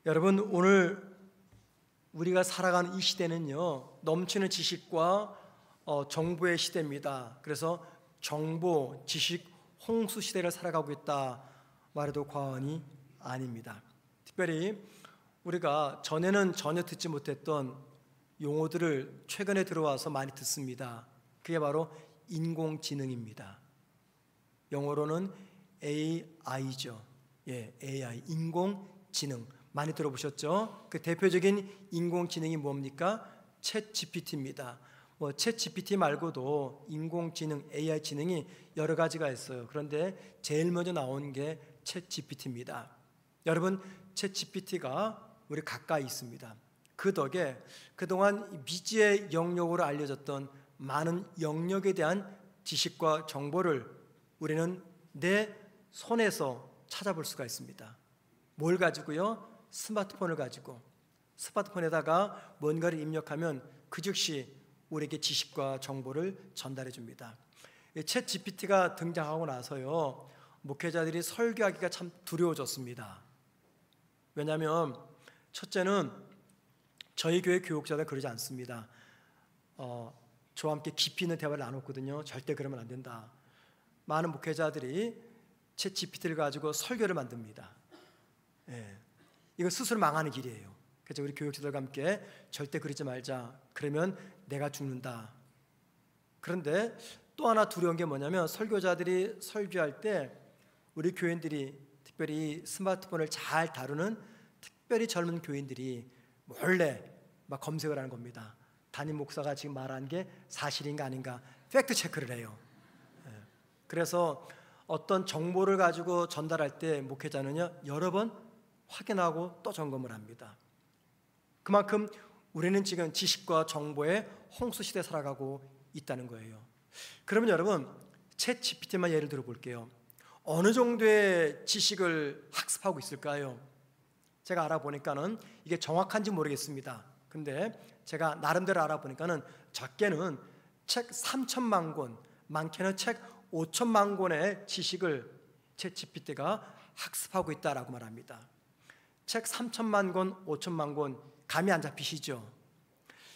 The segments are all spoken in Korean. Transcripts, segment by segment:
여러분, 오늘 우리가 살아가는 이 시대는요, 넘치는 지식과 정보의 시대입니다. 그래서 정보, 지식, 홍수 시대를 살아가고 있다 말해도 과언이 아닙니다. 특별히 우리가 전에는 전혀 듣지 못했던 용어들을 최근에 들어와서 많이 듣습니다. 그게 바로 인공지능입니다. 영어로는 AI죠. AI, 인공지능. 많이 들어보셨죠? 그 대표적인 인공지능이 뭡니까? 챗 GPT입니다. 챗 GPT 말고도 인공지능, AI 지능이 여러 가지가 있어요. 그런데 제일 먼저 나온 게 챗 GPT입니다. 여러분, 챗 GPT가 우리 가까이 있습니다. 그 덕에 그동안 미지의 영역으로 알려졌던 많은 영역에 대한 지식과 정보를 우리는 내 손에서 찾아볼 수가 있습니다. 뭘 가지고요? 스마트폰을 가지고 스마트폰에다가 뭔가를 입력하면 그 즉시 우리에게 지식과 정보를 전달해 줍니다. 챗 GPT가 등장하고 나서요, 목회자들이 설교하기가 참 두려워졌습니다. 왜냐하면 첫째는 저희 교회 교육자들 그러지 않습니다. 저와 함께 깊이 있는 대화를 나눴거든요. 절대 그러면 안 된다. 많은 목회자들이 챗 GPT를 가지고 설교를 만듭니다. 이거 스스로 망하는 길이에요. 그래서 우리 교육자들과 함께 절대 그러지 말자. 그러면 내가 죽는다. 그런데 또 하나 두려운 게 뭐냐면, 설교자들이 설교할 때 우리 교인들이, 특별히 스마트폰을 잘 다루는 특별히 젊은 교인들이 몰래 막 검색을 하는 겁니다. 담임 목사가 지금 말한 게 사실인가 아닌가 팩트 체크를 해요. 그래서 어떤 정보를 가지고 전달할 때 목회자는요, 여러 번 확인하고 또 점검을 합니다. 그만큼 우리는 지금 지식과 정보의 홍수 시대에 살아가고 있다는 거예요. 그러면 여러분, 챗 GPT만 예를 들어 볼게요. 어느 정도의 지식을 학습하고 있을까요? 제가 알아보니까는 이게 정확한지 모르겠습니다. 근데 제가 나름대로 알아보니까는 적게는 책 3천만 권, 많게는 책 5천만 권의 지식을 챗 GPT가 학습하고 있다라고 말합니다. 책 3천만 권, 5천만 권 감이 안 잡히시죠?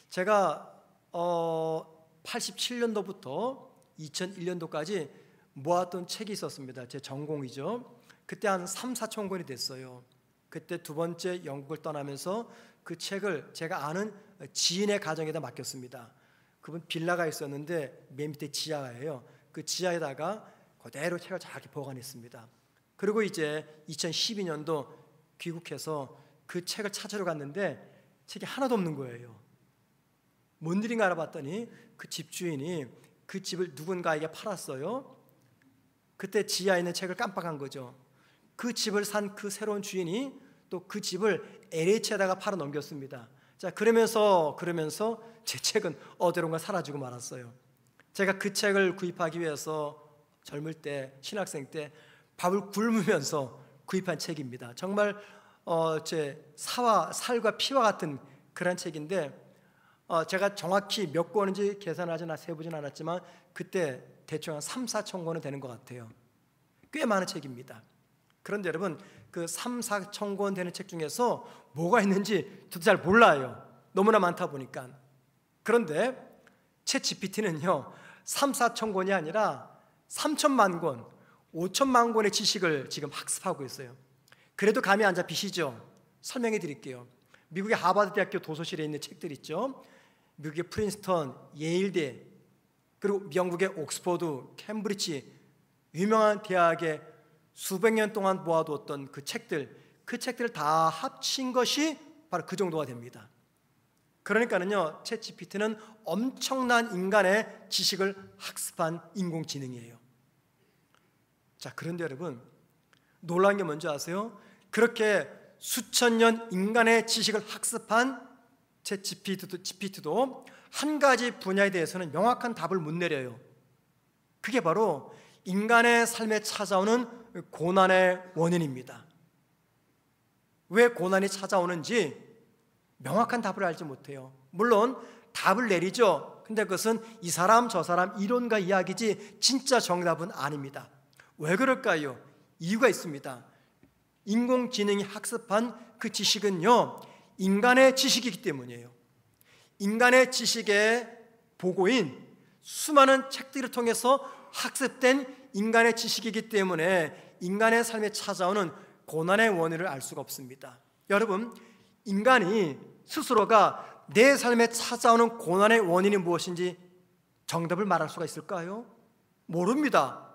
제가 87년도부터 2001년도까지 모았던 책이 있었습니다. 제 전공이죠. 그때 한 3, 4천 권이 됐어요. 그때 두 번째 영국을 떠나면서 그 책을 제가 아는 지인의 가정에다 맡겼습니다. 그분 빌라가 있었는데 맨 밑에 지하예요. 그 지하에다가 그대로 책을 잘 보관했습니다. 그리고 이제 2012년도 귀국해서 그 책을 찾으러 갔는데 책이 하나도 없는 거예요. 뭔 일인가 알아봤더니 그 집주인이 그 집을 누군가에게 팔았어요. 그때 지하에 있는 책을 깜빡한 거죠. 그 집을 산 그 새로운 주인이 또 그 집을 LH에다가 팔아 넘겼습니다. 자, 그러면서 제 책은 어디론가 사라지고 말았어요. 제가 그 책을 구입하기 위해서 젊을 때, 신학생 때 밥을 굶으면서 구입한 책입니다. 정말 제 살과 피와 같은 그런 책인데, 제가 정확히 몇 권인지 계산하지나 세보진 않았지만 그때 대충 한 3, 4천 권은 되는 것 같아요. 꽤 많은 책입니다. 그런데 여러분, 그 3, 4천 권 되는 책 중에서 뭐가 있는지 저도 잘 몰라요. 너무나 많다 보니까. 그런데 챗 GPT는요, 3, 4천 권이 아니라 3천만 권, 5천만 권의 지식을 지금 학습하고 있어요. 그래도 감이 안 잡히시죠? 설명해 드릴게요. 미국의 하버드 대학교 도서실에 있는 책들 있죠? 미국의 프린스턴, 예일대, 그리고 영국의 옥스퍼드, 캠브리지, 유명한 대학의 수백 년 동안 모아두었던 그 책들을 다 합친 것이 바로 그 정도가 됩니다. 그러니까는요, 챗 GPT는 엄청난 인간의 지식을 학습한 인공지능이에요. 자, 그런데 여러분, 놀라운 게 뭔지 아세요? 그렇게 수천 년 인간의 지식을 학습한 챗 GPT도 한 가지 분야에 대해서는 명확한 답을 못 내려요. 그게 바로 인간의 삶에 찾아오는 고난의 원인입니다. 왜 고난이 찾아오는지 명확한 답을 알지 못해요. 물론 답을 내리죠. 근데 그것은 이 사람 저 사람 이론과 이야기지 진짜 정답은 아닙니다. 왜 그럴까요? 이유가 있습니다. 인공지능이 학습한 그 지식은요, 인간의 지식이기 때문이에요. 인간의 지식의 보고인 수많은 책들을 통해서 학습된 인간의 지식이기 때문에 인간의 삶에 찾아오는 고난의 원인을 알 수가 없습니다. 여러분, 인간이 스스로가 내 삶에 찾아오는 고난의 원인이 무엇인지 정답을 말할 수가 있을까요? 모릅니다.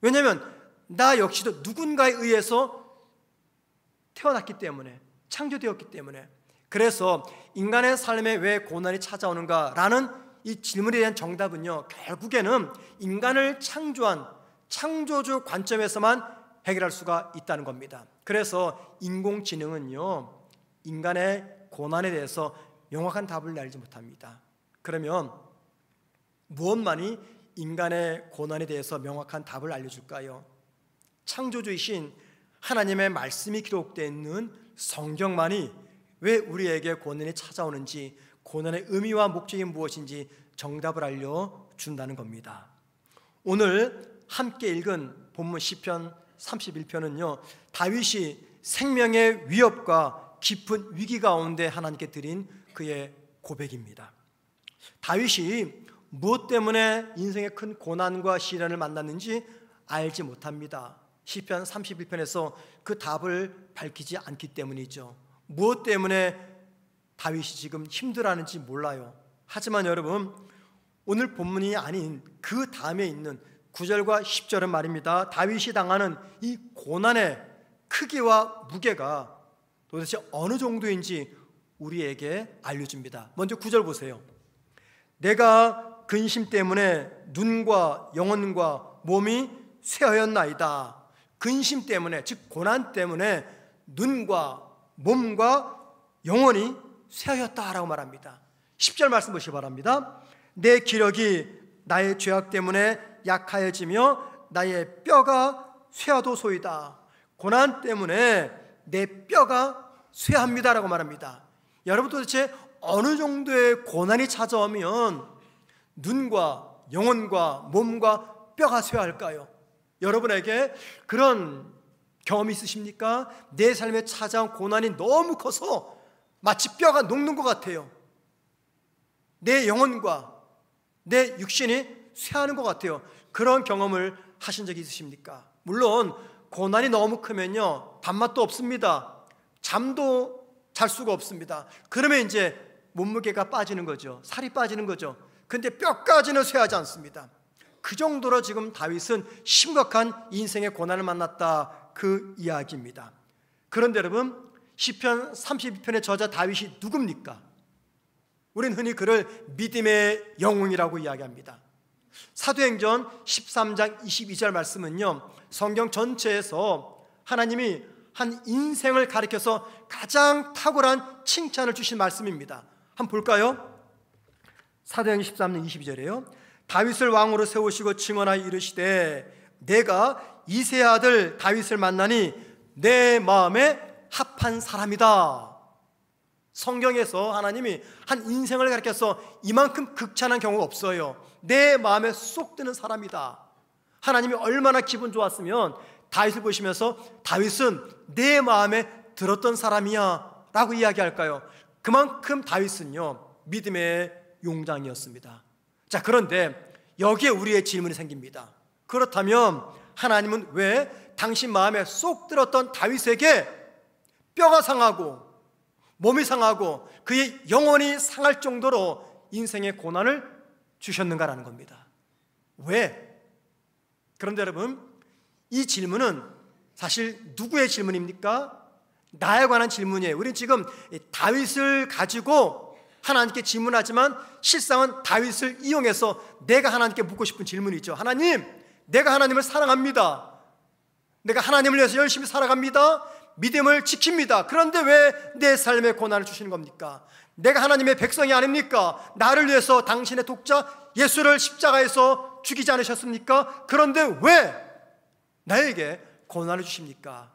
왜냐하면 나 역시도 누군가에 의해서 태어났기 때문에, 창조되었기 때문에. 그래서 인간의 삶에 왜 고난이 찾아오는가라는 이 질문에 대한 정답은요, 결국에는 인간을 창조한 창조주 관점에서만 해결할 수가 있다는 겁니다. 그래서 인공지능은요, 인간의 고난에 대해서 명확한 답을 내리지 못합니다. 그러면 무엇만이 인간의 고난에 대해서 명확한 답을 알려줄까요? 창조주이신 하나님의 말씀이 기록되어 있는 성경만이 왜 우리에게 고난이 찾아오는지, 고난의 의미와 목적이 무엇인지 정답을 알려준다는 겁니다. 오늘 함께 읽은 본문 시편 31편은요, 다윗이 생명의 위협과 깊은 위기 가운데 하나님께 드린 그의 고백입니다. 다윗이 무엇 때문에 인생의 큰 고난과 시련을 만났는지 알지 못합니다. 시편 31편에서 그 답을 밝히지 않기 때문이죠. 무엇 때문에 다윗이 지금 힘들어하는지 몰라요. 하지만 여러분, 오늘 본문이 아닌 그 다음에 있는 9절과 10절은 말입니다, 다윗이 당하는 이 고난의 크기와 무게가 도대체 어느 정도인지 우리에게 알려줍니다. 먼저 9절 보세요. 내가 근심 때문에 눈과 영혼과 몸이 쇠하였나이다. 근심 때문에, 즉 고난 때문에 눈과 몸과 영혼이 쇠하였다라고 말합니다. 10절 말씀 보시기 바랍니다. 내 기력이 나의 죄악 때문에 약하여지며 나의 뼈가 쇠하도소이다. 고난 때문에 내 뼈가 쇠합니다라고 말합니다. 여러분, 도대체 어느 정도의 고난이 찾아오면 눈과 영혼과 몸과 뼈가 쇠할까요? 여러분에게 그런 경험이 있으십니까? 내 삶에 찾아온 고난이 너무 커서 마치 뼈가 녹는 것 같아요. 내 영혼과 내 육신이 쇠하는 것 같아요. 그런 경험을 하신 적이 있으십니까? 물론 고난이 너무 크면요, 밥맛도 없습니다. 잠도 잘 수가 없습니다. 그러면 이제 몸무게가 빠지는 거죠. 살이 빠지는 거죠. 근데 뼈까지는 쇠하지 않습니다. 그 정도로 지금 다윗은 심각한 인생의 고난을 만났다, 그 이야기입니다. 그런데 여러분, 시편 32편의 저자 다윗이 누굽니까? 우리는 흔히 그를 믿음의 영웅이라고 이야기합니다. 사도행전 13장 22절 말씀은요, 성경 전체에서 하나님이 한 인생을 가리켜서 가장 탁월한 칭찬을 주신 말씀입니다. 한번 볼까요? 사도행전 13장 22절이에요. 다윗을 왕으로 세우시고 증언하여 이르시되 내가 이새의 아들 다윗을 만나니 내 마음에 합한 사람이다. 성경에서 하나님이 한 인생을 가리켜서 이만큼 극찬한 경우가 없어요. 내 마음에 쏙 드는 사람이다. 하나님이 얼마나 기분 좋았으면 다윗을 보시면서 다윗은 내 마음에 들었던 사람이야 라고 이야기할까요? 그만큼 다윗은요, 믿음의 용장이었습니다. 자, 그런데 여기에 우리의 질문이 생깁니다. 그렇다면 하나님은 왜 당신 마음에 쏙 들었던 다윗에게 뼈가 상하고 몸이 상하고 그의 영혼이 상할 정도로 인생의 고난을 주셨는가라는 겁니다. 왜? 그런데 여러분, 이 질문은 사실 누구의 질문입니까? 나에 관한 질문이에요. 우리는 지금 다윗을 가지고 하나님께 질문하지만 실상은 다윗을 이용해서 내가 하나님께 묻고 싶은 질문이죠. 하나님, 내가 하나님을 사랑합니다. 내가 하나님을 위해서 열심히 살아갑니다. 믿음을 지킵니다. 그런데 왜 내 삶에 고난을 주시는 겁니까? 내가 하나님의 백성이 아닙니까? 나를 위해서 당신의 독자 예수를 십자가에서 죽이지 않으셨습니까? 그런데 왜 나에게 고난을 주십니까?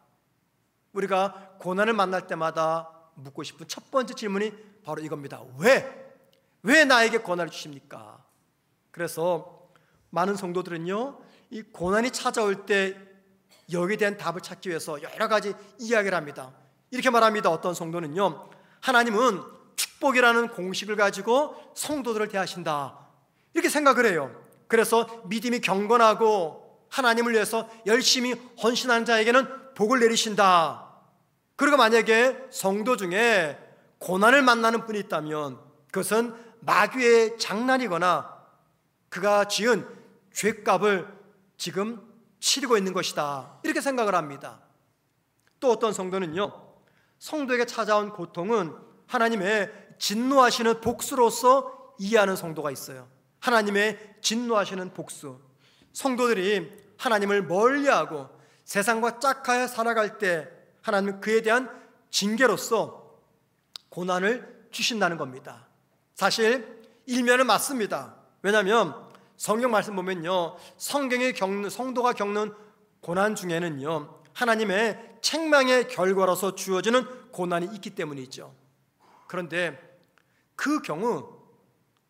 우리가 고난을 만날 때마다 묻고 싶은 첫 번째 질문이 바로 이겁니다. 왜 나에게 고난을 주십니까? 그래서 많은 성도들은요, 이 고난이 찾아올 때 여기에 대한 답을 찾기 위해서 여러 가지 이야기를 합니다. 이렇게 말합니다. 어떤 성도는요, 하나님은 축복이라는 공식을 가지고 성도들을 대하신다, 이렇게 생각을 해요. 그래서 믿음이 경건하고 하나님을 위해서 열심히 헌신하는 자에게는 복을 내리신다. 그리고 만약에 성도 중에 고난을 만나는 분이 있다면 그것은 마귀의 장난이거나 그가 지은 죄값을 지금 치르고 있는 것이다, 이렇게 생각을 합니다. 또 어떤 성도는요, 성도에게 찾아온 고통은 하나님의 진노하시는 복수로서 이해하는 성도가 있어요. 하나님의 진노하시는 복수. 성도들이 하나님을 멀리하고 세상과 짝하여 살아갈 때 하나님은 그에 대한 징계로서 고난을 주신다는 겁니다. 사실 일면은 맞습니다. 왜냐하면 성경 말씀 보면요, 성도가 겪는 고난 중에는요, 하나님의 책망의 결과로서 주어지는 고난이 있기 때문이죠. 그런데 그 경우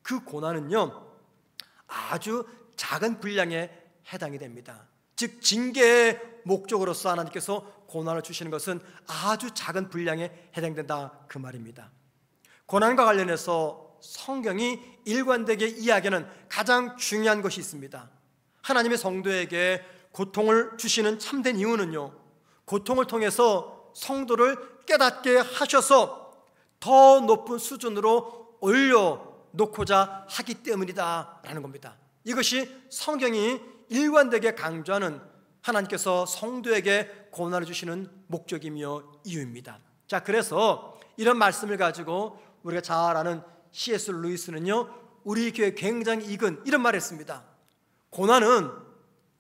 그 고난은요, 아주 작은 분량에 해당이 됩니다. 즉 징계의 목적으로서 하나님께서 고난을 주시는 것은 아주 작은 분량에 해당된다, 그 말입니다. 고난과 관련해서 성경이 일관되게 이야기하는 가장 중요한 것이 있습니다. 하나님의 성도에게 고통을 주시는 참된 이유는요, 고통을 통해서 성도를 깨닫게 하셔서 더 높은 수준으로 올려놓고자 하기 때문이다 라는 겁니다. 이것이 성경이 일관되게 강조하는 하나님께서 성도에게 고난을 주시는 목적이며 이유입니다. 자, 그래서 이런 말씀을 가지고 우리가 잘 아는 C.S. 루이스는요, 우리 교회에 굉장히 익은 이런 말을 했습니다. 고난은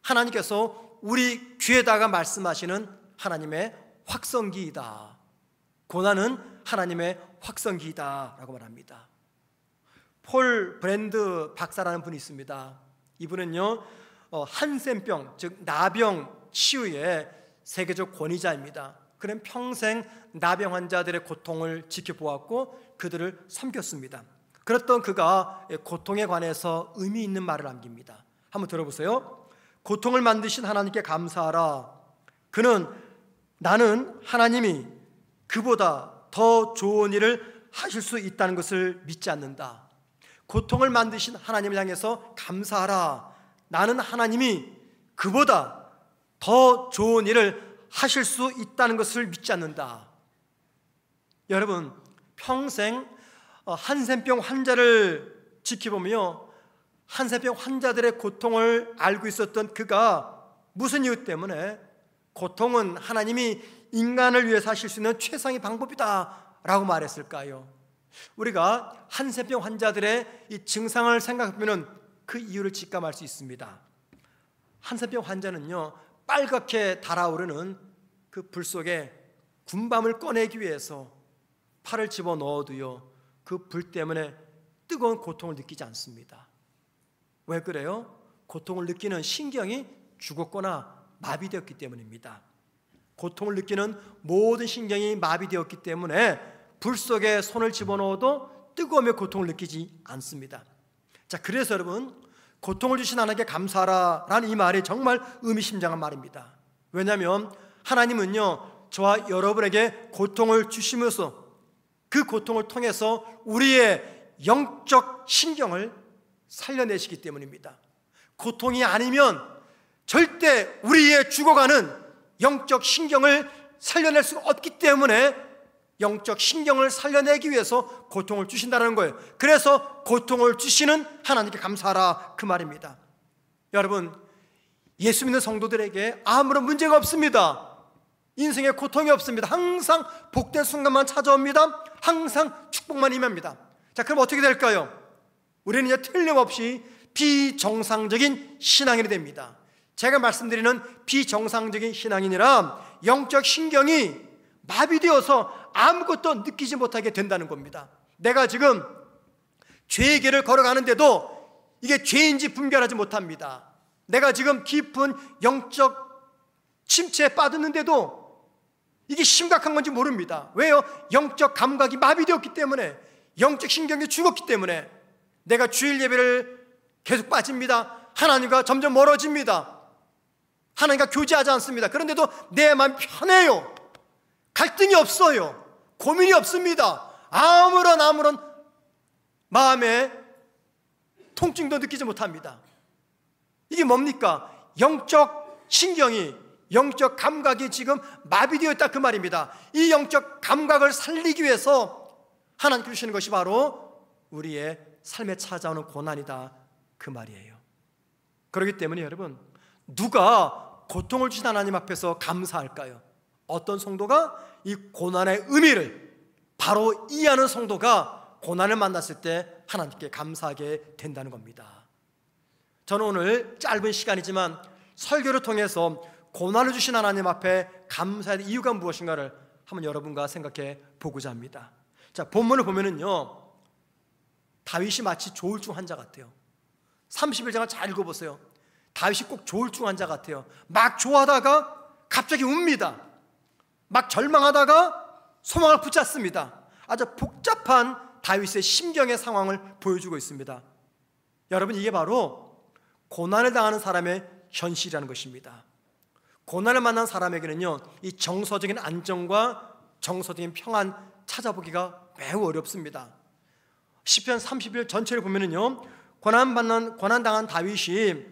하나님께서 우리 귀에다가 말씀하시는 하나님의 확성기이다. 고난은 하나님의 확성기이다 라고 말합니다. 폴 브랜드 박사라는 분이 있습니다. 이분은요, 한센병, 즉 나병 치유의 세계적 권위자입니다. 그는 평생 나병 환자들의 고통을 지켜보았고 그들을 섬겼습니다. 그랬던 그가 고통에 관해서 의미 있는 말을 남깁니다. 한번 들어보세요. 고통을 만드신 하나님께 감사하라. 나는 하나님이 그보다 더 좋은 일을 하실 수 있다는 것을 믿지 않는다. 고통을 만드신 하나님을 향해서 감사하라. 나는 하나님이 그보다 더 좋은 일을 하실 수 있다는 것을 믿지 않는다. 여러분, 평생 한센병 환자를 지켜보며 한센병 환자들의 고통을 알고 있었던 그가 무슨 이유 때문에 고통은 하나님이 인간을 위해서 하실 수 있는 최상의 방법이다 라고 말했을까요? 우리가 한센병 환자들의 이 증상을 생각해보면 그 이유를 직감할 수 있습니다. 한센병 환자는요, 빨갛게 달아오르는 그 불 속에 군밤을 꺼내기 위해서 팔을 집어넣어도요, 그 불 때문에 뜨거운 고통을 느끼지 않습니다. 왜 그래요? 고통을 느끼는 신경이 죽었거나 마비되었기 때문입니다. 고통을 느끼는 모든 신경이 마비되었기 때문에 불 속에 손을 집어넣어도 뜨거움의 고통을 느끼지 않습니다. 자, 그래서 여러분, 고통을 주신 하나님께 감사하라 라는 이 말이 정말 의미심장한 말입니다. 왜냐하면 하나님은요, 저와 여러분에게 고통을 주시면서 그 고통을 통해서 우리의 영적 신경을 살려내시기 때문입니다. 고통이 아니면 절대 우리의 죽어가는 영적 신경을 살려낼 수 없기 때문에 영적 신경을 살려내기 위해서 고통을 주신다는 거예요. 그래서 고통을 주시는 하나님께 감사하라, 그 말입니다. 여러분, 예수 믿는 성도들에게 아무런 문제가 없습니다. 인생에 고통이 없습니다. 항상 복된 순간만 찾아옵니다. 항상 축복만 임합니다. 자, 그럼 어떻게 될까요? 우리는 이제 틀림없이 비정상적인 신앙인이 됩니다. 제가 말씀드리는 비정상적인 신앙인이라 영적 신경이 마비되어서 아무것도 느끼지 못하게 된다는 겁니다. 내가 지금 죄의 길을 걸어가는데도 이게 죄인지 분별하지 못합니다. 내가 지금 깊은 영적 침체에 빠졌는데도 이게 심각한 건지 모릅니다. 왜요? 영적 감각이 마비되었기 때문에, 영적 신경이 죽었기 때문에 내가 주일 예배를 계속 빠집니다. 하나님과 점점 멀어집니다. 하나님과 교제하지 않습니다. 그런데도 내 마음이 편해요. 갈등이 없어요. 고민이 없습니다. 아무런 마음에 통증도 느끼지 못합니다. 이게 뭡니까? 영적 신경이, 영적 감각이 지금 마비되어 있다, 그 말입니다. 이 영적 감각을 살리기 위해서 하나님께 주시는 것이 바로 우리의 삶에 찾아오는 고난이다, 그 말이에요. 그렇기 때문에 여러분, 누가 고통을 주신 하나님 앞에서 감사할까요? 어떤 성도가 이 고난의 의미를 바로 이해하는 성도가 고난을 만났을 때 하나님께 감사하게 된다는 겁니다. 저는 오늘 짧은 시간이지만 설교를 통해서 고난을 주신 하나님 앞에 감사할 이유가 무엇인가를 한번 여러분과 생각해 보고자 합니다. 자, 본문을 보면은요, 다윗이 마치 조울증 환자 같아요. 31장을 잘 읽어보세요. 다윗이 꼭 조울증 환자 같아요. 막 좋아하다가 갑자기 웁니다. 막 절망하다가 소망을 붙잡습니다. 아주 복잡한 다윗의 심경의 상황을 보여주고 있습니다. 여러분, 이게 바로 고난을 당하는 사람의 현실이라는 것입니다. 고난을 만난 사람에게는요, 이 정서적인 안정과 정서적인 평안 찾아보기가 매우 어렵습니다. 시편 31편 전체를 보면은요, 고난당한 다윗이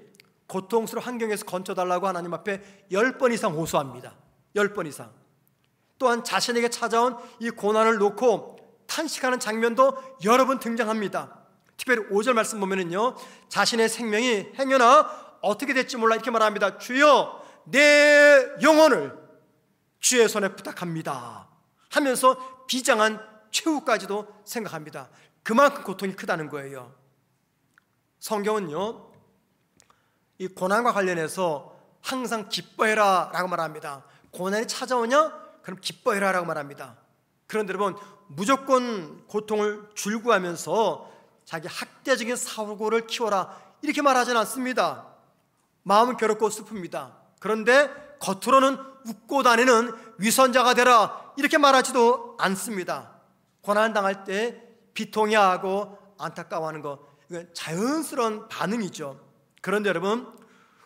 고통스러운 환경에서 건져달라고 하나님 앞에 10번 이상 호소합니다. 10번 이상. 또한 자신에게 찾아온 이 고난을 놓고 탄식하는 장면도 여러 번 등장합니다. 특별히 5절 말씀 보면은요, 자신의 생명이 행여나 어떻게 될지 몰라 이렇게 말합니다. 주여, 내 영혼을 주의 손에 부탁합니다 하면서 비장한 최후까지도 생각합니다. 그만큼 고통이 크다는 거예요. 성경은요, 이 고난과 관련해서 항상 기뻐해라 라고 말합니다. 고난이 찾아오냐? 그럼 기뻐해라 라고 말합니다. 그런데 여러분, 무조건 고통을 줄구하면서 자기 학대적인 사고를 키워라 이렇게 말하지는 않습니다. 마음은 괴롭고 슬픕니다. 그런데 겉으로는 웃고 다니는 위선자가 되라 이렇게 말하지도 않습니다. 고난을 당할 때 비통해하고 안타까워하는 것, 이건 자연스러운 반응이죠. 그런데 여러분,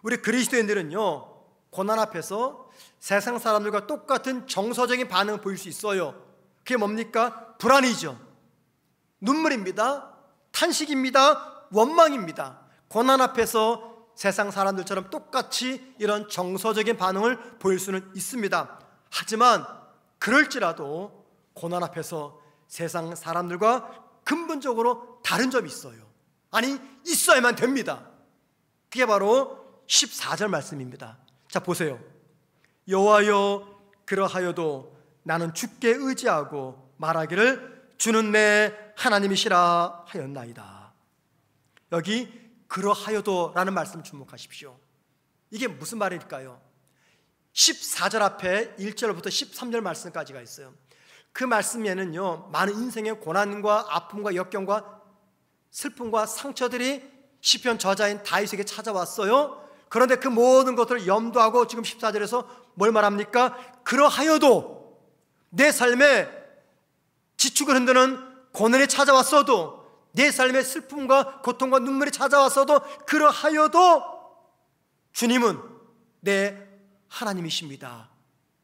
우리 그리스도인들은요, 고난 앞에서 세상 사람들과 똑같은 정서적인 반응을 보일 수 있어요. 그게 뭡니까? 불안이죠. 눈물입니다. 탄식입니다. 원망입니다. 고난 앞에서 세상 사람들처럼 똑같이 이런 정서적인 반응을 보일 수는 있습니다. 하지만 그럴지라도 고난 앞에서 세상 사람들과 근본적으로 다른 점이 있어요. 아니, 있어야만 됩니다. 그게 바로 14절 말씀입니다. 자, 보세요. 여호와여, 그러하여도 나는 주께 의지하고 말하기를 주는 내 하나님이시라 하였나이다. 여기 그러하여도 라는 말씀 주목하십시오. 이게 무슨 말일까요? 14절 앞에 1절부터 13절 말씀까지가 있어요. 그 말씀에는요, 많은 인생의 고난과 아픔과 역경과 슬픔과 상처들이 시편 저자인 다윗에게 찾아왔어요. 그런데 그 모든 것들을 염두하고 지금 14절에서 뭘 말합니까? 그러하여도 내 삶에 지축을 흔드는 고난이 찾아왔어도, 내 삶에 슬픔과 고통과 눈물이 찾아왔어도, 그러하여도 주님은 내 하나님이십니다.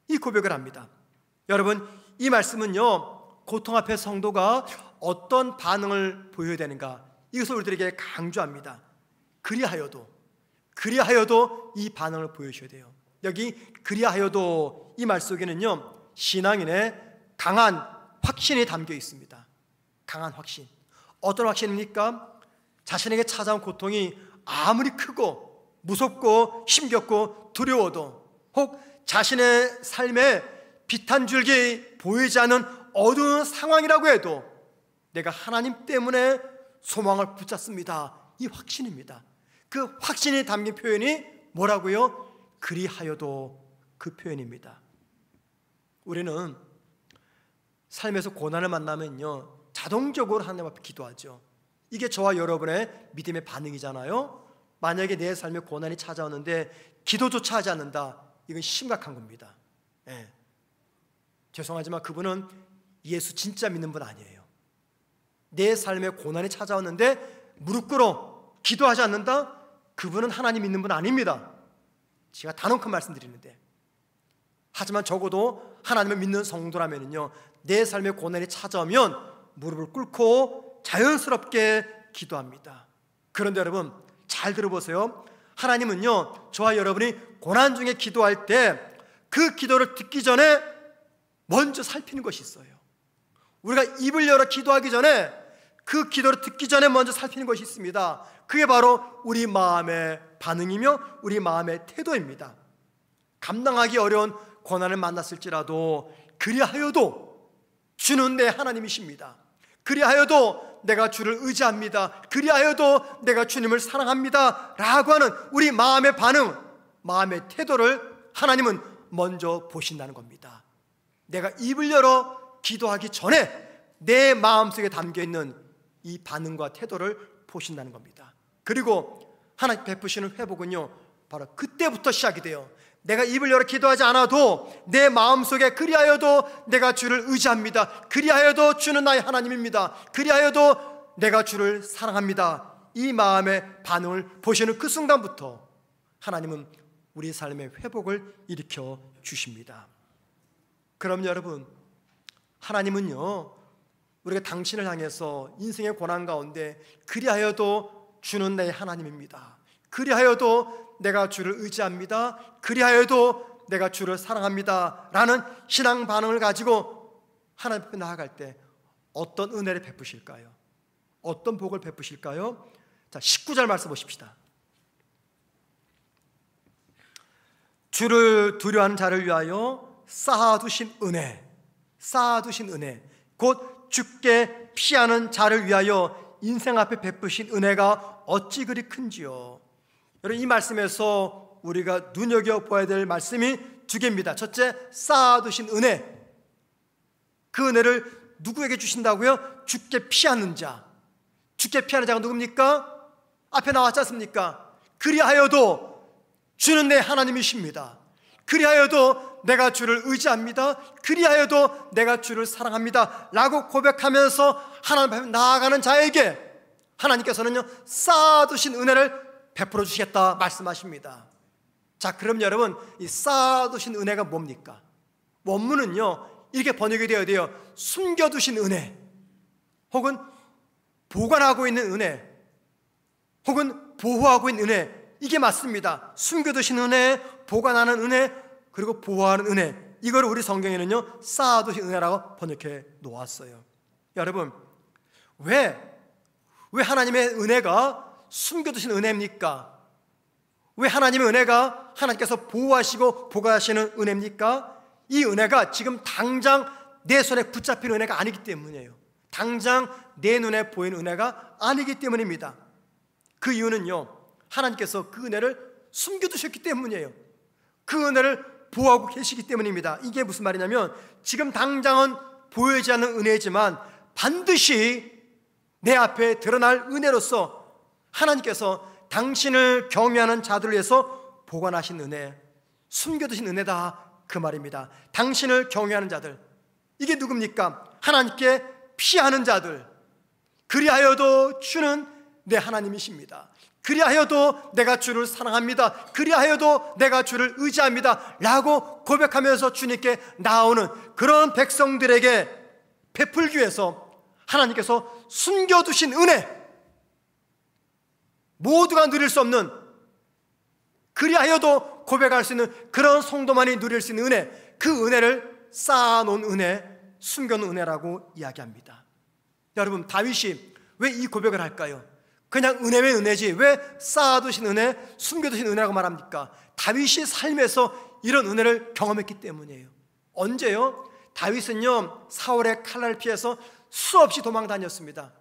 이 고백을 합니다. 여러분, 이 말씀은요, 고통 앞에 성도가 어떤 반응을 보여야 되는가, 이것을 우리들에게 강조합니다. 그리하여도 이 반응을 보여주셔야 돼요. 여기 그리하여도 이 말 속에는요, 신앙인의 강한 확신이 담겨 있습니다. 강한 확신. 어떤 확신입니까? 자신에게 찾아온 고통이 아무리 크고 무섭고 힘겹고 두려워도, 혹 자신의 삶에 빛 한 줄기 보이지 않는 어두운 상황이라고 해도 내가 하나님 때문에 소망을 붙잡습니다. 이 확신입니다. 그 확신이 담긴 표현이 뭐라고요? 그리하여도, 그 표현입니다. 우리는 삶에서 고난을 만나면요, 자동적으로 하나님 앞에 기도하죠. 이게 저와 여러분의 믿음의 반응이잖아요. 만약에 내 삶에 고난이 찾아오는데 기도조차 하지 않는다, 이건 심각한 겁니다. 죄송하지만 그분은 예수 진짜 믿는 분 아니에요. 내 삶에 고난이 찾아왔는데 무릎 꿇어 기도하지 않는다? 그분은 하나님 믿는 분 아닙니다. 제가 단언컨 말씀드리는데, 하지만 적어도 하나님을 믿는 성도라면요, 내 삶의 고난이 찾아오면 무릎을 꿇고 자연스럽게 기도합니다. 그런데 여러분 잘 들어보세요. 하나님은요, 저와 여러분이 고난 중에 기도할 때 그 기도를 듣기 전에 먼저 살피는 것이 있어요. 우리가 입을 열어 기도하기 전에, 그 기도를 듣기 전에 먼저 살피는 것이 있습니다. 그게 바로 우리 마음의 반응이며 우리 마음의 태도입니다. 감당하기 어려운 고난을 만났을지라도 그리하여도 주는 내 하나님이십니다. 그리하여도 내가 주를 의지합니다. 그리하여도 내가 주님을 사랑합니다 라고 하는 우리 마음의 반응, 마음의 태도를 하나님은 먼저 보신다는 겁니다. 내가 입을 열어 기도하기 전에 내 마음속에 담겨있는 이 반응과 태도를 보신다는 겁니다. 그리고 하나님 베푸시는 회복은요, 바로 그때부터 시작이 돼요. 내가 입을 열어 기도하지 않아도 내 마음속에 그리하여도 내가 주를 의지합니다, 그리하여도 주는 나의 하나님입니다, 그리하여도 내가 주를 사랑합니다, 이 마음의 반응을 보시는 그 순간부터 하나님은 우리 삶의 회복을 일으켜 주십니다. 그럼 여러분, 하나님은요, 우리가 당신을 향해서 인생의 고난 가운데 그리하여도 주는 내 하나님입니다, 그리하여도 내가 주를 의지합니다, 그리하여도 내가 주를 사랑합니다 라는 신앙 반응을 가지고 하나님 앞에 나아갈 때 어떤 은혜를 베푸실까요? 어떤 복을 베푸실까요? 자, 19절 말씀 보십시다. 주를 두려워하는 자를 위하여 쌓아두신 은혜, 쌓아두신 은혜, 곧 주께 피하는 자를 위하여 인생 앞에 베푸신 은혜가 어찌 그리 큰지요. 여러분, 이 말씀에서 우리가 눈여겨보아야 될 말씀이 두 개입니다. 첫째, 쌓아두신 은혜. 그 은혜를 누구에게 주신다고요? 주께 피하는 자. 주께 피하는 자가 누굽니까? 앞에 나왔지 않습니까? 그리하여도 주는 내 하나님이십니다, 그리하여도 내가 주를 의지합니다, 그리하여도 내가 주를 사랑합니다 라고 고백하면서 하나님 앞에 나아가는 자에게 하나님께서는요, 쌓아두신 은혜를 베풀어 주시겠다 말씀하십니다. 자, 그럼 여러분, 이 쌓아두신 은혜가 뭡니까? 원문은요, 이렇게 번역이 되어야 돼요. 숨겨두신 은혜, 혹은 보관하고 있는 은혜, 혹은 보호하고 있는 은혜, 이게 맞습니다. 숨겨두신 은혜, 보관하는 은혜, 그리고 보호하는 은혜, 이걸 우리 성경에는요, 쌓아두신 은혜라고 번역해 놓았어요. 여러분, 왜 하나님의 은혜가 숨겨두신 은혜입니까? 왜 하나님의 은혜가 하나님께서 보호하시고 보관하시는 은혜입니까? 이 은혜가 지금 당장 내 손에 붙잡힌 은혜가 아니기 때문이에요. 당장 내 눈에 보이는 은혜가 아니기 때문입니다. 그 이유는요, 하나님께서 그 은혜를 숨겨두셨기 때문이에요. 그 은혜를 보호하고 계시기 때문입니다. 이게 무슨 말이냐면, 지금 당장은 보이지 않는 은혜지만 반드시 내 앞에 드러날 은혜로서 하나님께서 당신을 경외하는 자들을 위해서 보관하신 은혜, 숨겨두신 은혜다, 그 말입니다. 당신을 경외하는 자들, 이게 누굽니까? 하나님께 피하는 자들. 그리하여도 주는 내 하나님이십니다, 그리하여도 내가 주를 사랑합니다, 그리하여도 내가 주를 의지합니다 라고 고백하면서 주님께 나오는 그런 백성들에게 베풀기 위해서 하나님께서 숨겨두신 은혜, 모두가 누릴 수 없는, 그리하여도 고백할 수 있는 그런 성도만이 누릴 수 있는 은혜, 그 은혜를 쌓아놓은 은혜, 숨겨놓은 은혜라고 이야기합니다. 여러분, 다윗이 왜 이 고백을 할까요? 그냥 은혜면 은혜지 왜 쌓아두신 은혜, 숨겨두신 은혜라고 말합니까? 다윗이 삶에서 이런 은혜를 경험했기 때문이에요. 언제요? 다윗은요, 사울의 칼날을 피해서 수없이 도망 다녔습니다.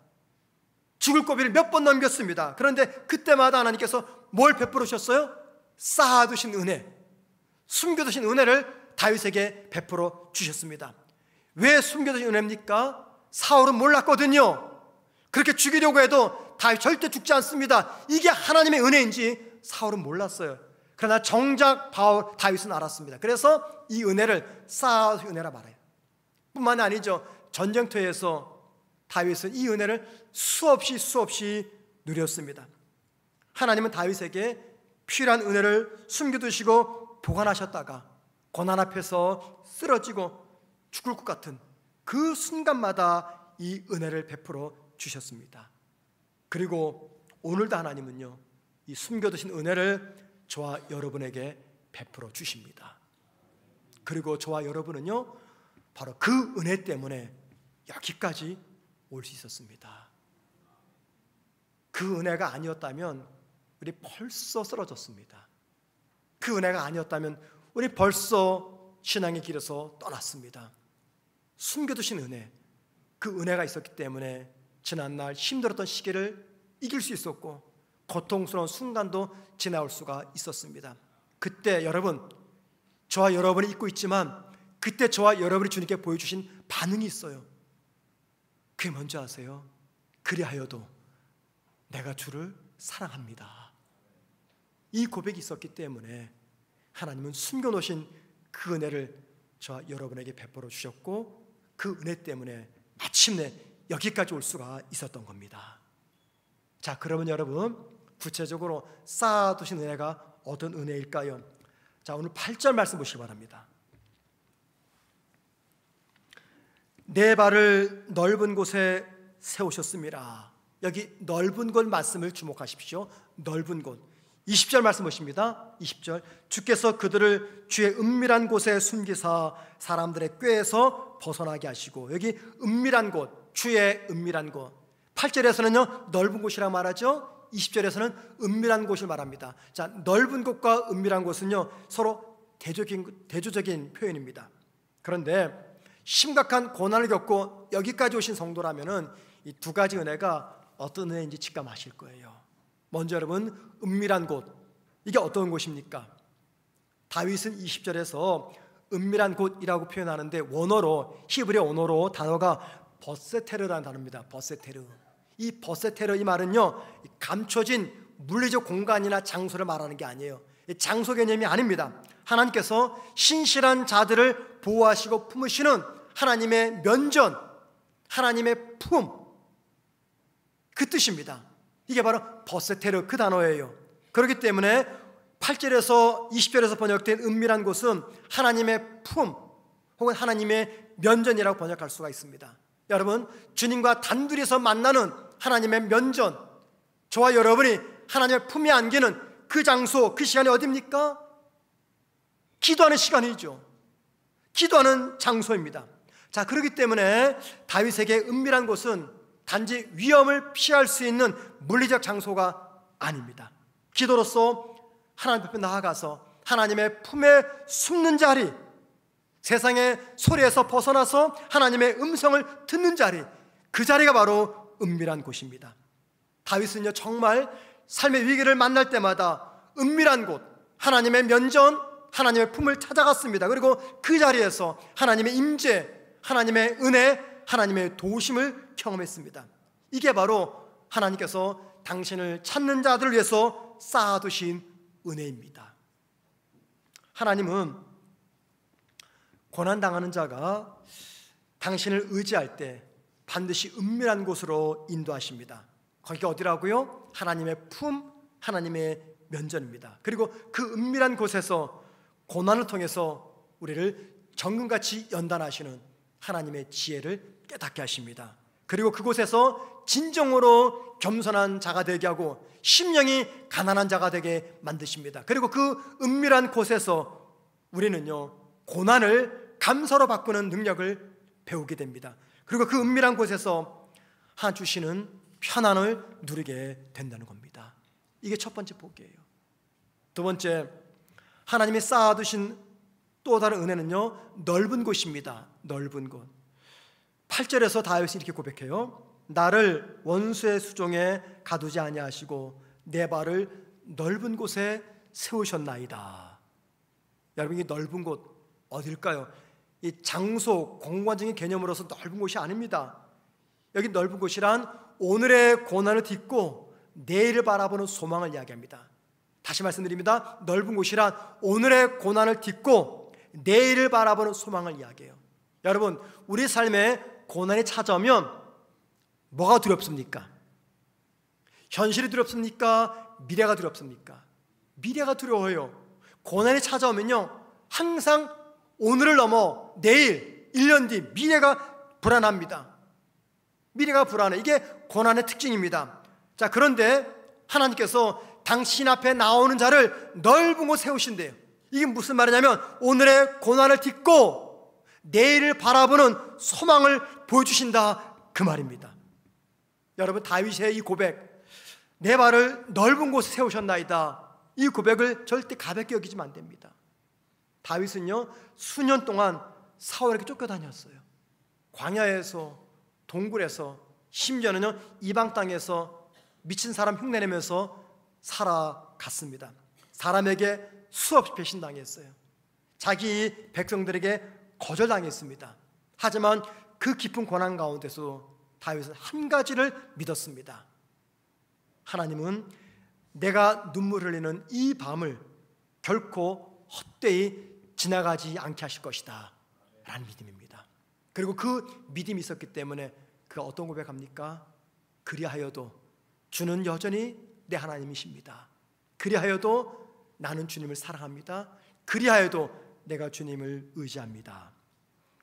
죽을 고비를 몇 번 넘겼습니다. 그런데 그때마다 하나님께서 뭘 베풀어 주셨어요? 쌓아두신 은혜, 숨겨두신 은혜를 다윗에게 베풀어 주셨습니다. 왜 숨겨두신 은혜입니까? 사울은 몰랐거든요. 그렇게 죽이려고 해도 다윗 절대 죽지 않습니다. 이게 하나님의 은혜인지 사울은 몰랐어요. 그러나 정작 다윗은 알았습니다. 그래서 이 은혜를 쌓아두신 은혜라 말해요. 뿐만 아니죠, 전쟁터에서 다윗은 이 은혜를 수없이 누렸습니다. 하나님은 다윗에게 필요한 은혜를 숨겨두시고 보관하셨다가 고난 앞에서 쓰러지고 죽을 것 같은 그 순간마다 이 은혜를 베풀어 주셨습니다. 그리고 오늘도 하나님은요, 이 숨겨두신 은혜를 저와 여러분에게 베풀어 주십니다. 그리고 저와 여러분은요, 바로 그 은혜 때문에 여기까지 올 수 있었습니다. 그 은혜가 아니었다면 우리 벌써 쓰러졌습니다. 그 은혜가 아니었다면 우리 벌써 신앙의 길에서 떠났습니다. 숨겨두신 은혜, 그 은혜가 있었기 때문에 지난날 힘들었던 시기를 이길 수 있었고 고통스러운 순간도 지나올 수가 있었습니다. 그때 여러분, 저와 여러분이 잊고 있지만 그때 저와 여러분이 주님께 보여주신 반응이 있어요. 그게 뭔지 아세요? 그리하여도 내가 주를 사랑합니다. 이 고백이 있었기 때문에 하나님은 숨겨놓으신 그 은혜를 저와 여러분에게 베풀어 주셨고 그 은혜 때문에 마침내 여기까지 올 수가 있었던 겁니다. 자, 그러면 여러분, 구체적으로 쌓아두신 은혜가 어떤 은혜일까요? 자, 오늘 8절 말씀 보시기 바랍니다. 내 발을 넓은 곳에 세우셨습니다. 여기 넓은 곳 말씀을 주목하십시오. 넓은 곳. 20절 말씀 보십니다. 20절, 주께서 그들을 주의 은밀한 곳에 숨기사 사람들의 꾀에서 벗어나게 하시고, 여기 은밀한 곳, 주의 은밀한 곳. 8절에서는요 넓은 곳이라고 말하죠. 20절에서는 은밀한 곳을 말합니다. 자, 넓은 곳과 은밀한 곳은요 서로 대조적인 표현입니다. 그런데 심각한 고난을 겪고 여기까지 오신 성도라면은 이 두 가지 은혜가 어떤 은혜인지 직감하실 거예요. 먼저 여러분, 은밀한 곳, 이게 어떤 곳입니까? 다윗은 20절에서 은밀한 곳이라고 표현하는데 원어로, 히브리어 원어로 단어가 버세테르라는 단어입니다. 버세테르. 이 버세테르, 이 말은요 감춰진 물리적 공간이나 장소를 말하는 게 아니에요. 장소 개념이 아닙니다. 하나님께서 신실한 자들을 보호하시고 품으시는 하나님의 면전, 하나님의 품, 그 뜻입니다. 이게 바로 버세테르, 그 단어예요. 그렇기 때문에 8절에서 20절에서 번역된 은밀한 곳은 하나님의 품 혹은 하나님의 면전이라고 번역할 수가 있습니다. 여러분, 주님과 단둘이서 만나는 하나님의 면전, 저와 여러분이 하나님의 품에 안기는 그 장소, 그 시간이 어디입니까? 기도하는 시간이죠. 기도하는 장소입니다. 자, 그렇기 때문에 다윗에게 은밀한 곳은 단지 위험을 피할 수 있는 물리적 장소가 아닙니다. 기도로서 하나님 앞에 나아가서 하나님의 품에 숨는 자리, 세상의 소리에서 벗어나서 하나님의 음성을 듣는 자리, 그 자리가 바로 은밀한 곳입니다. 다윗은요 정말 삶의 위기를 만날 때마다 은밀한 곳, 하나님의 면전, 하나님의 품을 찾아갔습니다. 그리고 그 자리에서 하나님의 임재, 하나님의 은혜, 하나님의 도우심을 경험했습니다. 이게 바로 하나님께서 당신을 찾는 자들을 위해서 쌓아두신 은혜입니다. 하나님은 고난당하는 자가 당신을 의지할 때 반드시 은밀한 곳으로 인도하십니다. 거기가 어디라고요? 하나님의 품, 하나님의 면전입니다. 그리고 그 은밀한 곳에서 고난을 통해서 우리를 정금같이 연단하시는 하나님의 지혜를 깨닫게 하십니다. 그리고 그곳에서 진정으로 겸손한 자가 되게 하고 심령이 가난한 자가 되게 만드십니다. 그리고 그 은밀한 곳에서 우리는요 고난을 감사로 바꾸는 능력을 배우게 됩니다. 그리고 그 은밀한 곳에서 하나님 주시는 편안을 누리게 된다는 겁니다. 이게 첫 번째 복이에요. 두 번째, 하나님이 쌓아두신 또 다른 은혜는요 넓은 곳입니다. 넓은 곳. 8절에서 다윗이 이렇게 고백해요. 나를 원수의 수종에 가두지 아니하시고 내 발을 넓은 곳에 세우셨나이다. 여러분, 이 넓은 곳 어딜까요? 이 장소, 공간적인 개념으로서 넓은 곳이 아닙니다. 여기 넓은 곳이란 오늘의 고난을 딛고 내일을 바라보는 소망을 이야기합니다. 다시 말씀드립니다. 넓은 곳이란 오늘의 고난을 딛고 내일을 바라보는 소망을 이야기해요. 여러분, 우리 삶에 고난이 찾아오면 뭐가 두렵습니까? 현실이 두렵습니까? 미래가 두렵습니까? 미래가 두려워요. 고난이 찾아오면요, 항상 오늘을 넘어 내일, 1년 뒤 미래가 불안합니다. 미래가 불안해. 이게 고난의 특징입니다. 자, 그런데 하나님께서 당신 앞에 나오는 자를 넓은 곳 세우신대요. 이게 무슨 말이냐면 오늘의 고난을 딛고 내일을 바라보는 소망을 보여주신다, 그 말입니다. 여러분, 다윗의 이 고백, 내 발을 넓은 곳에 세우셨나이다, 이 고백을 절대 가볍게 여기지면 안 됩니다. 다윗은요, 수년 동안 사울에게 쫓겨다녔어요. 광야에서, 동굴에서, 심지어는요 이방 땅에서 미친 사람 흉내내면서 살아갔습니다. 사람에게 수없이 배신당했어요. 자기 백성들에게 거절당했습니다. 하지만 그 깊은 고난 가운데서 다윗은 한 가지를 믿었습니다. 하나님은 내가 눈물 흘리는 이 밤을 결코 헛되이 지나가지 않게 하실 것이다 라는 믿음입니다. 그리고 그 믿음이 있었기 때문에 그가 어떤 고백합니까? 그리하여도 주는 여전히 내 하나님이십니다. 그리하여도 나는 주님을 사랑합니다. 그리하여도 내가 주님을 의지합니다.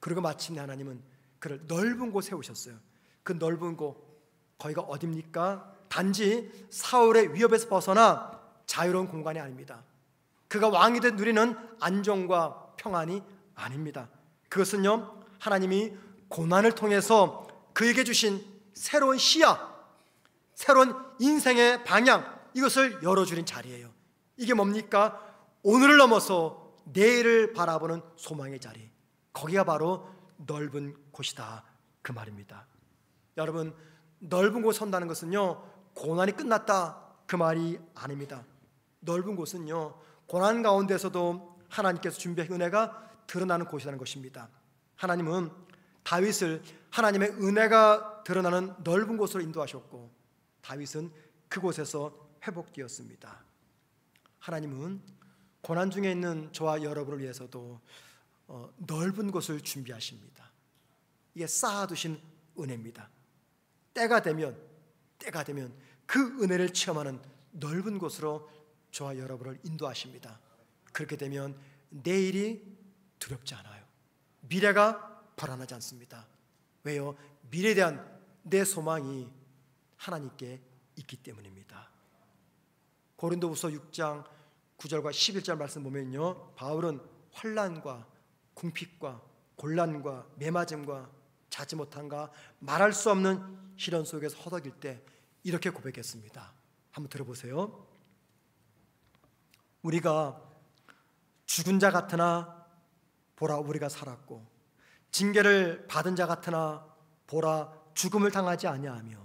그리고 마침내 하나님은 그를 넓은 곳에 세우셨어요. 그 넓은 곳, 거기가 어딥니까? 단지 사울의 위협에서 벗어나 자유로운 공간이 아닙니다. 그가 왕이 된 누리는 안정과 평안이 아닙니다. 그것은요, 하나님이 고난을 통해서 그에게 주신 새로운 시야, 새로운 인생의 방향, 이것을 열어주는 자리예요. 이게 뭡니까? 오늘을 넘어서 내일을 바라보는 소망의 자리, 거기가 바로 넓은 곳이다, 그 말입니다. 여러분, 넓은 곳에 선다는 것은요 고난이 끝났다, 그 말이 아닙니다. 넓은 곳은요 고난 가운데서도 하나님께서 준비한 은혜가 드러나는 곳이라는 것입니다. 하나님은 다윗을 하나님의 은혜가 드러나는 넓은 곳으로 인도하셨고 다윗은 그곳에서 회복되었습니다. 하나님은 고난 중에 있는 저와 여러분을 위해서도 넓은 곳을 준비하십니다. 이게 쌓아두신 은혜입니다. 때가 되면 그 은혜를 체험하는 넓은 곳으로 저와 여러분을 인도하십니다. 그렇게 되면 내일이 두렵지 않아요. 미래가 불안하지 않습니다. 왜요? 미래에 대한 내 소망이 하나님께 있기 때문입니다. 고린도후서 6장 9절과 11절 말씀 보면요, 바울은 환난과 궁핍과 곤란과 매맞음과 자지 못함과 말할 수 없는 시련 속에서 허덕일 때 이렇게 고백했습니다. 한번 들어보세요. 우리가 죽은 자 같으나 보라 우리가 살았고 징계를 받은 자 같으나 보라 죽음을 당하지 아니하며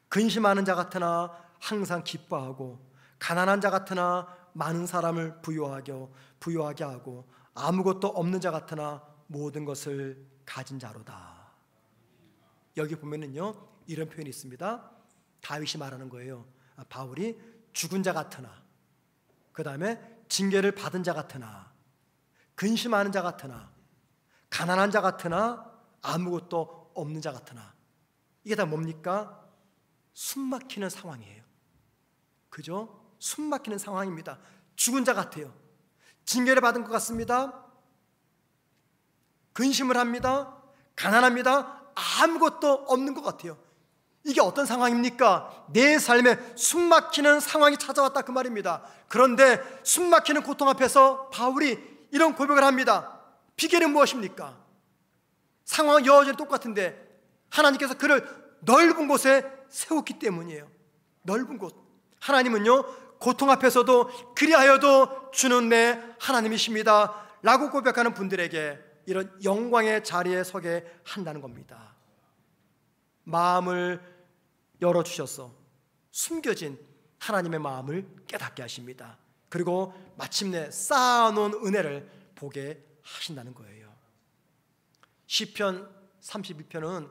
근심하는 자 같으나 항상 기뻐하고 가난한 자 같으나 많은 사람을 부유하게 하고 아무것도 없는 자 같으나 모든 것을 가진 자로다. 여기 보면은요 이런 표현이 있습니다. 다윗이 말하는 거예요. 바울이 죽은 자 같으나, 그 다음에 징계를 받은 자 같으나, 근심하는 자 같으나, 가난한 자 같으나, 아무것도 없는 자 같으나, 이게 다 뭡니까? 숨막히는 상황이에요. 그죠? 숨막히는 상황입니다. 죽은 자 같아요. 징계를 받은 것 같습니다. 근심을 합니다. 가난합니다. 아무것도 없는 것 같아요. 이게 어떤 상황입니까? 내 삶에 숨막히는 상황이 찾아왔다, 그 말입니다. 그런데 숨막히는 고통 앞에서 바울이 이런 고백을 합니다. 비결은 무엇입니까? 상황은 여전히 똑같은데 하나님께서 그를 넓은 곳에 세웠기 때문이에요. 넓은 곳. 하나님은요 고통 앞에서도 그리하여도 주는 내 하나님이십니다 라고 고백하는 분들에게 이런 영광의 자리에 서게 한다는 겁니다. 마음을 열어주셔서 숨겨진 하나님의 마음을 깨닫게 하십니다. 그리고 마침내 쌓아놓은 은혜를 보게 하신다는 거예요. 시편 32편은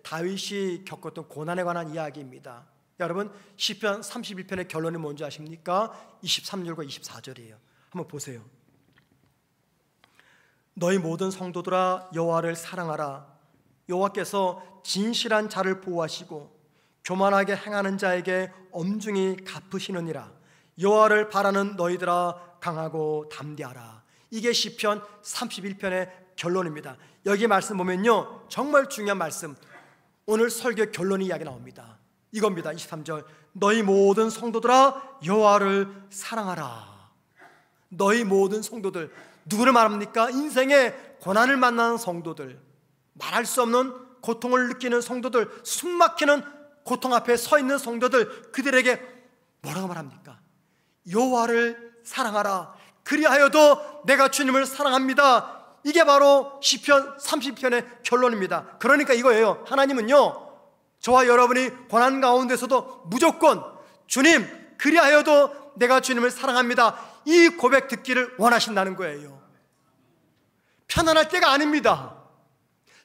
다윗이 겪었던 고난에 관한 이야기입니다. 여러분, 시편 31편의 결론이 뭔지 아십니까? 23절과 24절이에요. 한번 보세요. 너희 모든 성도들아 여호와를 사랑하라. 여호와께서 진실한 자를 보호하시고 교만하게 행하는 자에게 엄중히 갚으시느니라. 여호와를 바라는 너희들아 강하고 담대하라. 이게 시편 31편의 결론입니다. 여기 말씀 보면요, 정말 중요한 말씀, 오늘 설교 결론 이야기 나옵니다. 이겁니다. 23절, 너희 모든 성도들아 여호와를 사랑하라. 너희 모든 성도들, 누구를 말합니까? 인생의 고난을 만나는 성도들, 말할 수 없는 고통을 느끼는 성도들, 숨막히는 고통 앞에 서 있는 성도들, 그들에게 뭐라고 말합니까? 여호와를 사랑하라. 그리하여도 내가 주님을 사랑합니다. 이게 바로 시편 30편의 결론입니다. 그러니까 이거예요. 하나님은요, 저와 여러분이 고난 가운데서도 무조건 주님, 그리하여도 내가 주님을 사랑합니다, 이 고백 듣기를 원하신다는 거예요. 편안할 때가 아닙니다.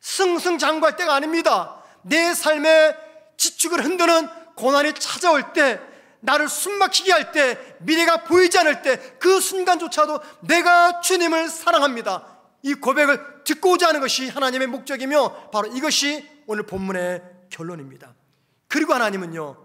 승승장구할 때가 아닙니다. 내 삶의 지축을 흔드는 고난이 찾아올 때, 나를 숨막히게 할 때, 미래가 보이지 않을 때, 그 순간조차도 내가 주님을 사랑합니다, 이 고백을 듣고 오지 않은 것이 하나님의 목적이며 바로 이것이 오늘 본문의 결론입니다. 그리고 하나님은요,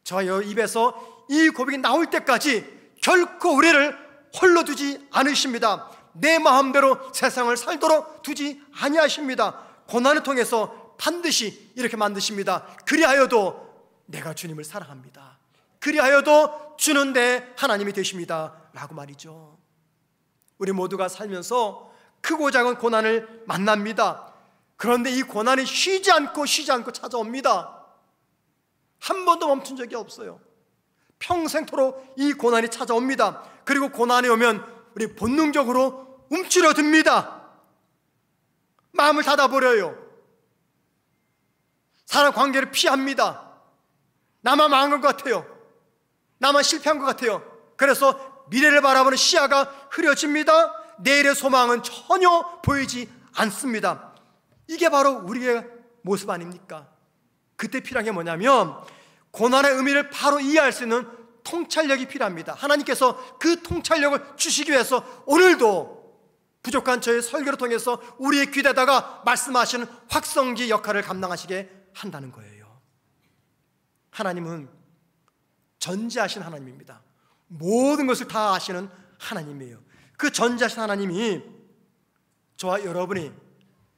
저와 여러분 입에서 이 고백이 나올 때까지 결코 우리를 홀로 두지 않으십니다. 내 마음대로 세상을 살도록 두지 아니하십니다. 고난을 통해서 반드시 이렇게 만드십니다. 그리하여도 내가 주님을 사랑합니다. 그리하여도 주는 데 하나님이 되십니다 라고 말이죠. 우리 모두가 살면서 크고 작은 고난을 만납니다. 그런데 이 고난이 쉬지 않고 찾아옵니다. 한 번도 멈춘 적이 없어요. 평생토록 이 고난이 찾아옵니다. 그리고 고난이 오면 우리 본능적으로 움츠러듭니다. 마음을 닫아버려요. 사람 관계를 피합니다. 나만 망한 것 같아요. 나만 실패한 것 같아요. 그래서 미래를 바라보는 시야가 흐려집니다. 내일의 소망은 전혀 보이지 않습니다. 이게 바로 우리의 모습 아닙니까? 그때 필요한 게 뭐냐면 고난의 의미를 바로 이해할 수 있는 통찰력이 필요합니다. 하나님께서 그 통찰력을 주시기 위해서 오늘도 부족한 저의 설교를 통해서 우리의 귀에다가 말씀하시는 확성기 역할을 감당하시게 한다는 거예요. 하나님은 전지하신 하나님입니다. 모든 것을 다 아시는 하나님이에요. 그 전지하신 하나님이 저와 여러분이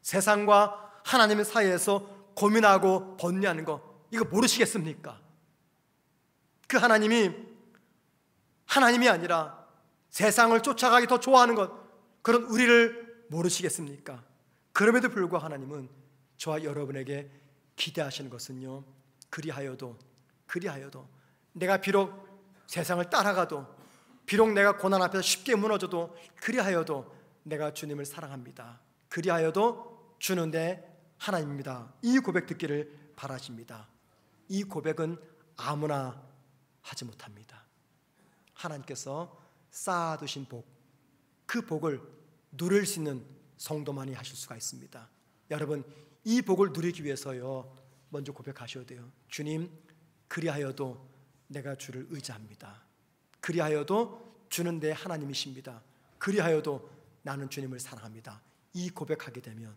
세상과 하나님 사이에서 고민하고 번뇌하는 거, 이거 모르시겠습니까? 그 하나님이 아니라 세상을 쫓아가기 더 좋아하는 것, 그런 우리를 모르시겠습니까? 그럼에도 불구하고 하나님은 저와 여러분에게 기대하시는 것은요, 그리하여도 내가 비록 세상을 따라가도, 비록 내가 고난 앞에서 쉽게 무너져도, 그리하여도 내가 주님을 사랑합니다. 그리하여도 주는 데 하나님입니다. 이 고백 듣기를 바라십니다. 이 고백은 아무나 하지 못합니다. 하나님께서 쌓아두신 복, 그 복을 누릴 수 있는 성도만이 하실 수가 있습니다. 여러분, 이 복을 누리기 위해서요, 먼저 고백하셔야 돼요. 주님, 그리하여도 내가 주를 의지합니다. 그리하여도 주는 내 하나님이십니다. 그리하여도 나는 주님을 사랑합니다. 이 고백하게 되면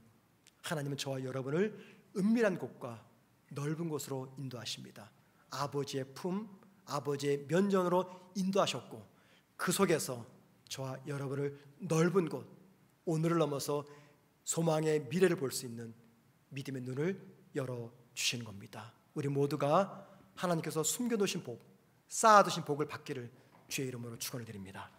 하나님은 저와 여러분을 은밀한 곳과 넓은 곳으로 인도하십니다. 아버지의 품, 아버지의 면전으로 인도하셨고, 그 속에서 저와 여러분을 넓은 곳, 오늘을 넘어서 소망의 미래를 볼 수 있는 믿음의 눈을 열어주시는 겁니다. 우리 모두가 하나님께서 숨겨놓으신 복, 쌓아두신 복을 받기를 주의 이름으로 축원을 드립니다.